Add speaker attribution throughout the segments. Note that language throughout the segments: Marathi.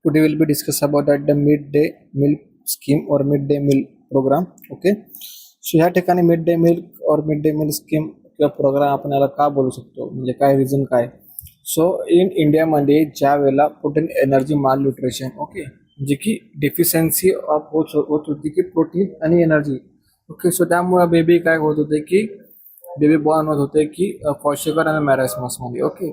Speaker 1: Today we'll be discuss about that the midday meal scheme or midday meal program. Okay. So ह्या ठिकाणी मिड डे मिल और मिड डे मिल स्कीम किंवा प्रोग्राम आपण याला का बोलू शकतो, म्हणजे काय रिझन काय. सो इन इंडियामध्ये ज्या वेळेला प्रोटीन एनर्जी माल न्यूट्रिशन ओके जे की डेफिशियन्सी ऑफ होत होती की प्रोटीन आणि एनर्जी. ओके. सो त्यामुळे बेबी काय होत होते की बेबी बॉर्न होत होते की क्वॉशिकर आणि मॅरेस्मसमध्ये. ओके.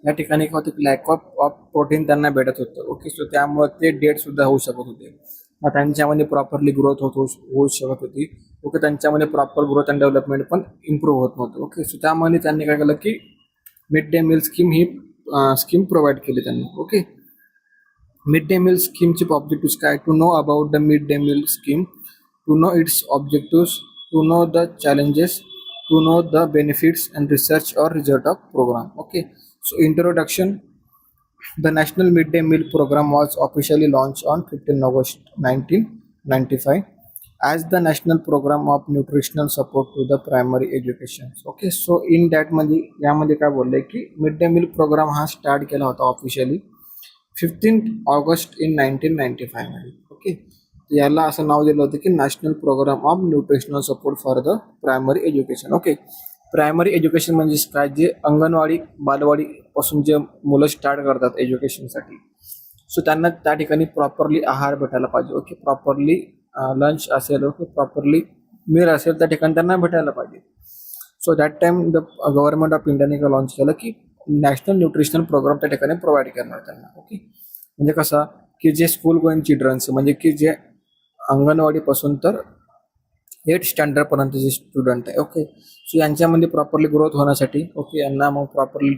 Speaker 1: या ठिकाणी काय होतं लॅक ऑफ प्रोटीन त्यांना भेटत होतं. ओके. सो त्यामुळे ते डेड सुद्धा होऊ शकत होते. मग त्यांच्यामध्ये प्रॉपरली ग्रोथ होऊ शकत होती. ओके. त्यांच्यामध्ये प्रॉपर ग्रोथ अँड डेव्हलपमेंट पण इम्प्रूव्ह होत नव्हतं. ओके. सो त्यामध्ये त्यांनी काय केलं की मिड डे मील स्कीम ही स्कीम प्रोव्हाइड केली त्यांनी. ओके. मिड डे मील स्कीमचे ऑब्जेक्टिव्ह काय, to know about the mid day meal scheme, to know its objectives, to know the challenges, to know the benefits and research or result of program. Okay. So introduction. The National Midday Meal Program was officially launched on 15 August 1995 as the national program of nutritional support to the primary education. Okay. So in that मध्ये यामध्ये काय बोलले की मिड डे मील प्रोग्राम हा स्टार्ट केला होता ऑफिशियली 15 ऑगस्ट इन 1995 मध्ये. ओके. याला असं नाव दिलं होतं की national programme of nutritional support for the primary education. Okay. Primary education म्हणजे काय, जे अंगणवाडी बालवाडी पासून जे मुलं स्टार्ट करतात एज्युकेशनसाठी, सो त्यांना त्या ठिकाणी प्रॉपरली आहार भेटायला पाहिजे. ओके. प्रॉपरली लंच असेल, ओके, प्रॉपरली मील असेल त्या ठिकाणी त्यांना भेटायला पाहिजे. So that time the government of इंडियाने काय लॉन्च केलं की नॅशनल न्यूट्रिशनल प्रोग्राम त्या ठिकाणी प्रोव्हाइड करणार त्यांना. ओके. म्हणजे कसा की जे स्कूल गोईंग चिल्ड्रन्स म्हणजे की जे अंगणवाडीपासून तर 8th स्टँडर्डपर्यंतचे स्टुडंट आहे. ओके. सो यांच्यामध्ये प्रॉपरली ग्रोथ होण्यासाठी ओके यांना मग प्रॉपरली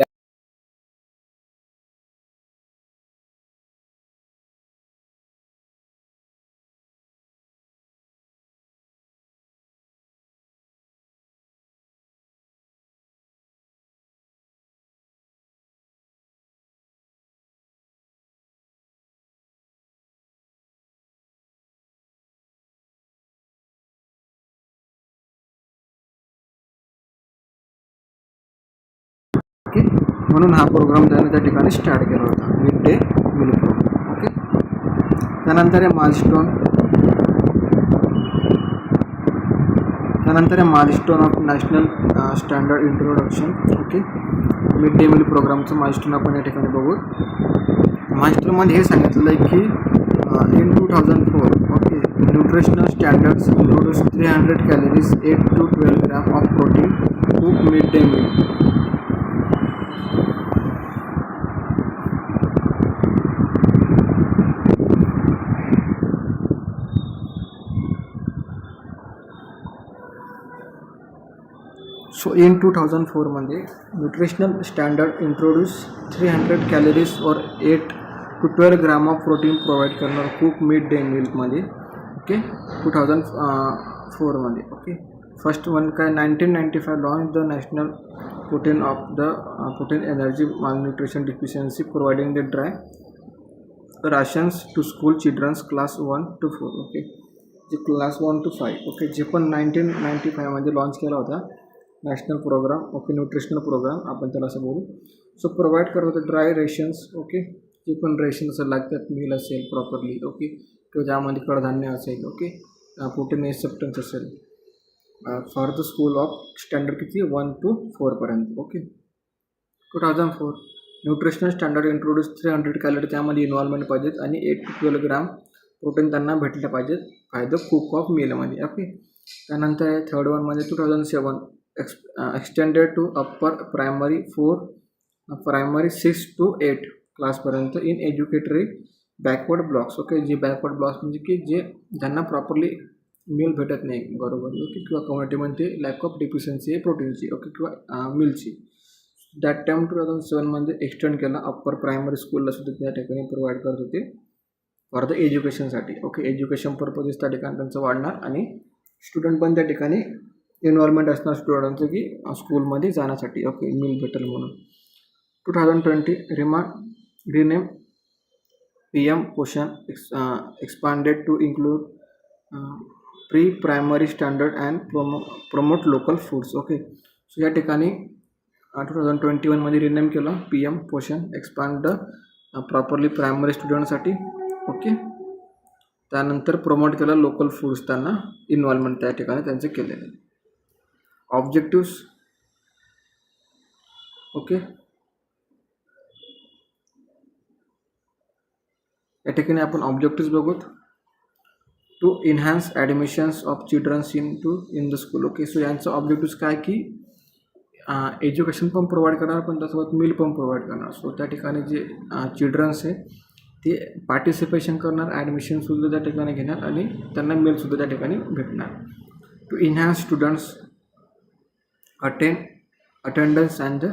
Speaker 1: ओके म्हणून हा प्रोग्राम त्याने त्या ठिकाणी स्टार्ट केला होता mid day meal program. Okay. त्यानंतर हे milestone of national standard introduction. Okay. Mid day meal प्रोग्रामचं माइलस्टोन आपण या ठिकाणी बघू. माइलस्टोनमध्ये हे सांगितलं आहे की in 2004 okay nutritional standards introduce 300 calories 8 to 12 gram of protein cook mid day meal. So in 2004 मध्ये न्यूट्रिशनल स्टँडर्ड इंट्रोड्यूस 300 कॅलरीज और 8 to 12 gram of protein provide करणार कुक मिड डे मीलमध्ये. ओके. 2004 मध्ये. ओके. फर्स्ट वन काय 1995 launch the national protein of the protein energy malnutrition deficiency providing the dry rations to school childrens class 1 to 4. Okay. जे क्लास 1 to 5 ओके जे पण 1995 मध्ये लॉन्च केला होता national program. Okay. Nutritional program आपण त्याला असं बोलू. सो प्रोव्हाइड करत होतं ड्राय रेशन्स. ओके. जे पण रेशन असं लागतात मील असेल प्रॉपरली. ओके. किंवा ज्यामध्ये कडधान्य असेल. ओके. प्रोटीन सबस्टन्स असेल for the school of standard किती 1 to 4 पर्यंत. Okay. 2004 nutritional standard introduce 300 calorie त्यामध्ये इन्व्हॉल्वमेंट पाहिजेत आणि 8 to 12 ग्राम प्रोटीन त्यांना भेटले पाहिजेत फायदा कुक ऑफ मीलमध्ये. ओके. त्यानंतर थर्ड वनमध्ये 2007 extended to upper primary 6 to 8 क्लासपर्यंत in educatory backward blocks. Okay. जे बॅकवर्ड ब्लॉक्स म्हणजे की जे ज्यांना प्रॉपरली मील भेटत नाही बरोबर. ओके. किंवा कम्युनिटीमध्ये लॅक ऑफ डिफिशियन्सी आहे प्रोटीनची. ओके. किंवा मिलची. दॅट टाईम 2007 मध्ये एक्सटेंड केला अप्पर प्रायमरी स्कूलला सुद्धा त्या ठिकाणी प्रोव्हाइड करत होते फॉर द एज्युकेशनसाठी. ओके. एज्युकेशन पर्पजेस त्या ठिकाणी त्यांचं वाढणार आणि स्टुडंट पण त्या ठिकाणी इन्व्हॉल्वमेंट असणार स्टुडंटचं की स्कूलमध्ये जाण्यासाठी. ओके. मील भेटेल म्हणून. 2020 rename PM Poshan expanded to include pre primary standard and promote local foods. Okay. So या ठिकाणी 2021 मध्ये रिनेम केलं PM Poshan expand the properly primary स्टुडंटसाठी. ओके. त्यानंतर प्रमोट केलं लोकल फूड्स, त्यांना इन्व्हॉल्वमेंट त्या ठिकाणी त्यांचे केलेले. ऑब्जेक्टिव्स. ओके. या ठिकाणी आपण ऑब्जेक्टिव्स बघूत. To enhance admissions of childrens in the school. Okay. So यांचं ऑब्जेक्टिव्स काय की एज्युकेशन पण प्रोव्हाइड करणार, पण त्यासोबत मील पण प्रोव्हाइड करणार. सो त्या ठिकाणी जे चिल्ड्रन्स आहे ते पार्टिसिपेशन करणार, ॲडमिशनसुद्धा त्या ठिकाणी घेणार आणि त्यांना मीलसुद्धा त्या ठिकाणी भेटणार. To enhance students attendance and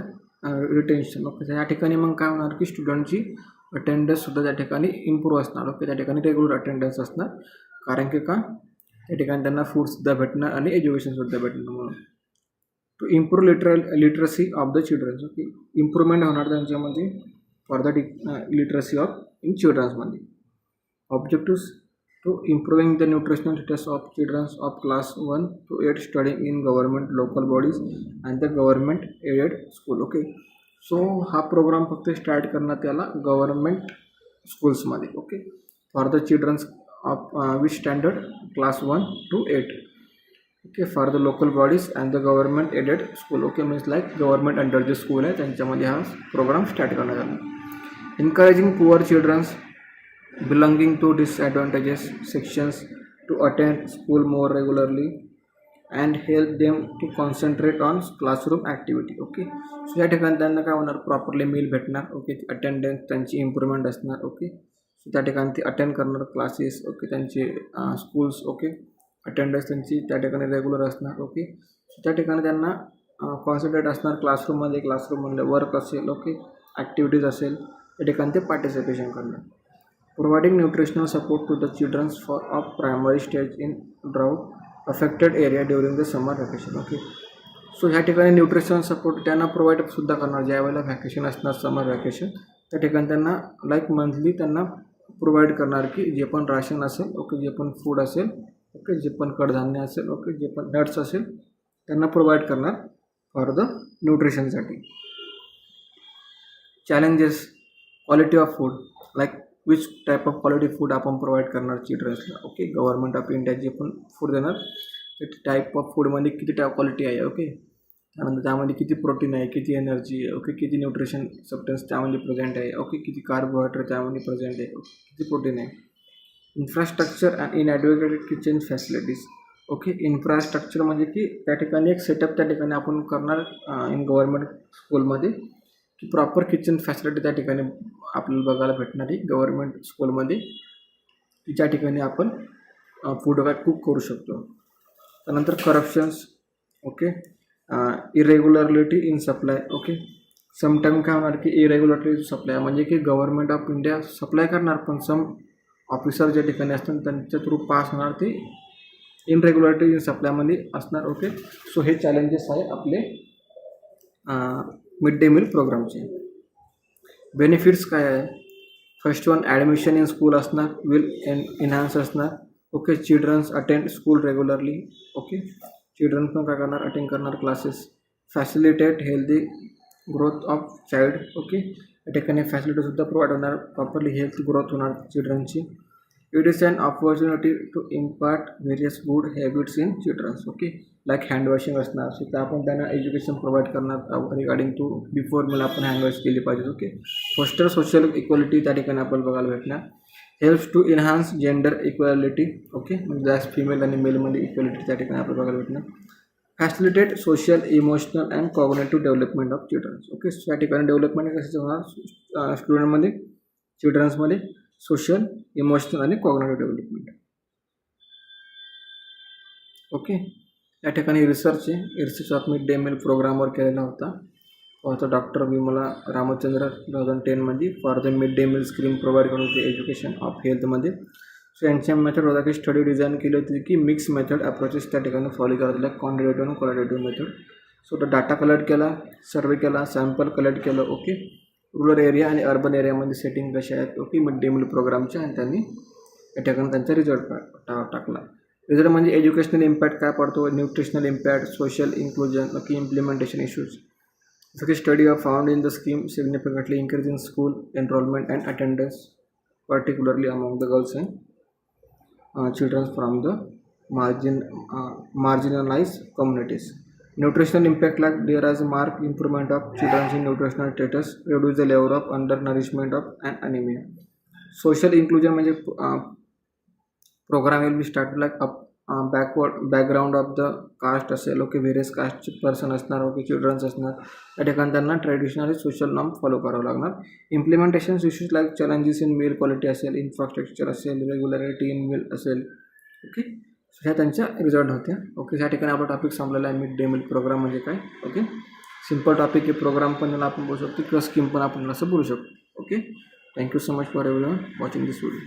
Speaker 1: retention. Okay. या ठिकाणी मग काय होणार की स्टुडंटची अटेंडन्ससुद्धा त्या ठिकाणी इम्प्रूव्ह असणार. ओके. त्या ठिकाणी रेग्युलर अटेंडन्स असणार, कारण की का त्या ठिकाणी त्यांना फूडसुद्धा भेटणार आणि एज्युकेशनसुद्धा भेटणार म्हणून. To improve literacy of the childrens. Okay. Improvement होणार त्यांच्यामध्ये for the literacy of in चिल्ड्रन्समध्ये. Objectives. To improving the nutritional status of childrens of class 1 to 8 studying in government local bodies and the government aided school. Okay. So हा प्रोग्राम फक्त स्टार्ट करण्यात याला गव्हर्नमेंट स्कूल्समध्ये. Okay. For the childrens of which standard class 1 to 8. Okay. For the local bodies and the government aided school. Okay. Means like government under जे स्कूल आहे त्यांच्यामध्ये हा प्रोग्राम स्टार्ट करण्यात आला. Encouraging poor childrens belonging to disadvantaged sections to attend school more regularly and help them to concentrate on classroom activity. Okay. So या ठिकाणी त्यांना काय होणार, प्रॉपरली मील भेटणार. ओके. अटेंडन्स त्यांची इम्प्रूव्हमेंट असणार. ओके. सो त्या ठिकाणी ते अटेंड करणार क्लासेस. ओके. त्यांचे स्कूल्स. ओके. अटेंडन्स त्यांची त्या ठिकाणी रेग्युलर असणार. ओके. सो त्या ठिकाणी त्यांना कॉन्सन्ट्रेट असणार क्लासरूममध्ये वर्क असेल. ओके. ॲक्टिव्हिटीज असेल, त्या ठिकाणी ते पार्टिसिपेशन करणार. Providing nutritional support to the childrens for of primary stage in drought affected area during the summer vacation. Okay. So ह्या ठिकाणी न्यूट्रिशनल सपोर्ट त्यांना प्रोव्हाइडसुद्धा करणार. ज्या वेळेला व्हॅकेशन असणार समर व्हॅकेशन, त्या ठिकाणी त्यांना लाईक मंथली त्यांना प्रोव्हाइड करणार की जे पण राशन असेल. ओके. जे पण फूड असेल. ओके. जे पण कडधान्य असेल. ओके. जे पण नट्स असेल त्यांना प्रोव्हाइड करणार फॉर द न्यूट्रिशनसाठी. Challenges. Quality of food, like which type of quality food आपण प्रोव्हाइड करणार चिल्ड्रन्सला. ओके. गव्हर्नमेंट ऑफ इंडिया जे पण फूड देणार ते टाईप ऑफ फूडमध्ये किती क्वालिटी आहे. ओके. त्यानंतर त्यामध्ये किती प्रोटीन आहे, किती एनर्जी आहे. ओके. किती न्यूट्रिशन सबस्टन्स त्यामध्ये प्रेझेंट आहे. ओके. किती कार्बोहायड्रेट त्यामध्ये प्रेझेंट आहे. किती प्रोटीन आहे. Infrastructure and inadequate kitchen facilities. Okay. Infrastructure म्हणजे की त्या ठिकाणी एक सेटअप त्या ठिकाणी आपण करणार इन गव्हर्नमेंट स्कूलमध्ये की प्रॉपर किचन फॅसिलिटी त्या ठिकाणी आपल्याला बघायला भेटणारी गव्हर्नमेंट स्कूलमध्ये, की ज्या ठिकाणी आपण फूड वगैरे कुक करू शकतो. त्यानंतर corruptions. Okay. Irregularity in supply. Okay. Sometime काय होणार की इरेग्युलरिटी सप्लाय म्हणजे की गव्हर्नमेंट ऑफ इंडिया सप्लाय करणार, पण सम ऑफिसर ज्या ठिकाणी असतात त्यांच्या थ्रू पास होणार ते इनरेग्युलरिटी इन सप्लायमध्ये असणार. ओके. सो हे चॅलेंजेस आहे आपले मिड डे मील प्रोग्रामचे. बेनिफिट्स काय आहे. First one, admission in school असणार, विल एनहान्स असणार. Okay. Childrens attend school regularly. Okay. Childrens पण काय करणार, अटेंड करणार classes. Facilitate healthy growth of child. Okay. या ठिकाणी फॅसिलिटीसुद्धा प्रोव्हाइड होणार, प्रॉपरली हेल्थ ग्रोथ होणार चिल्ड्रनची. It is an opportunity to impart various good habits in childrens. Okay. Like handwashing असणार, सो त्या आपण त्यांना एज्युकेशन प्रोव्हाइड करणार रिगार्डिंग टू बिफोर मला आपण हँडवॉश केली पाहिजे. ओके. फोस्टर सोशल इक्वलिटी त्या ठिकाणी आपल्याला बघायला भेटणार. Helps to enhance gender equality. Okay. म्हणजे जास्त फिमेल आणि मेलमध्ये इक्वॅलिटी त्या ठिकाणी आपल्याला बघायला भेटणार. Facilitate social emotional and cognitive development of childrens. Okay. So या ठिकाणी डेव्हलपमेंट कशाचं होणार स्टुडंटमध्ये, चिल्ड्रन्समध्ये सोशल, इमोशनल आणि कॉग्नेटिव्ह डेव्हलपमेंट. ओके. या ठिकाणी research of mid day meal प्रोग्रामवर केलेला होता डॉक्टर विमला रामचंद्र 2010मध्ये for the mid day meal scheme provide करत होते एज्युकेशन ऑफ हेल्थमध्ये. सो यांच्या मेथड होता की स्टडी डिझाईन केली होती की मिक्स मेथड अप्रोचेस त्या ठिकाणी फॉलो करत होत्या, क्वांटिटेटिव्ह आणि क्वालिटेटिव्ह मेथड. सो तो डाटा कलेक्ट केला, सर्वे केला, सॅम्पल कलेक्ट केलं. ओके. रूरल एरिया आणि अर्बन एरियामध्ये सेटिंग कशा आहेत. ओके. मिड डे मील प्रोग्रामच्या, आणि त्यांनी या ठिकाणी त्यांचा रिझल्ट टाकला. रिझल्ट म्हणजे एज्युकेशनल इम्पॅक्ट काय पडतो, nutritional impact, social inclusion, okay, implementation issues. जसं की study of found in the scheme significantly increase in school enrolment and attendance particularly among the girls and children from the marginalized communities. Nutritional impact, like there is a marked improvement of children in nutritional status, reduce the level of undernourishment of and anemia. Social inclusion म्हणजे programme will be start like background of the caste असेल, ओके, व्हेरियस कास्टचे पर्सन असणार, ओके, चिल्ड्रन्स असणार, त्या ठिकाणी त्यांना ट्रॅडिशनली सोशल नॉर्म फॉलो करावं लागणार. Implementation issues like challenges in mill quality असेल, इन्फ्रास्ट्रक्चर असेल, रेग्युलरिटी इन मिल असेल, ओके, ह्या त्यांच्या रिझल्ट होत्या. ओके, ह्या ठिकाणी आपला टॉपिक संपलेला आहे. मिड डे मिल प्रोग्राम म्हणजे काय. ओके, सिम्पल टॉपिक आहे. प्रोग्राम पण याला आपण बोलू शकतो किंवा स्कीम पण आपण असं बोलू शकतो. Okay, thank you so much for everyone watching this video.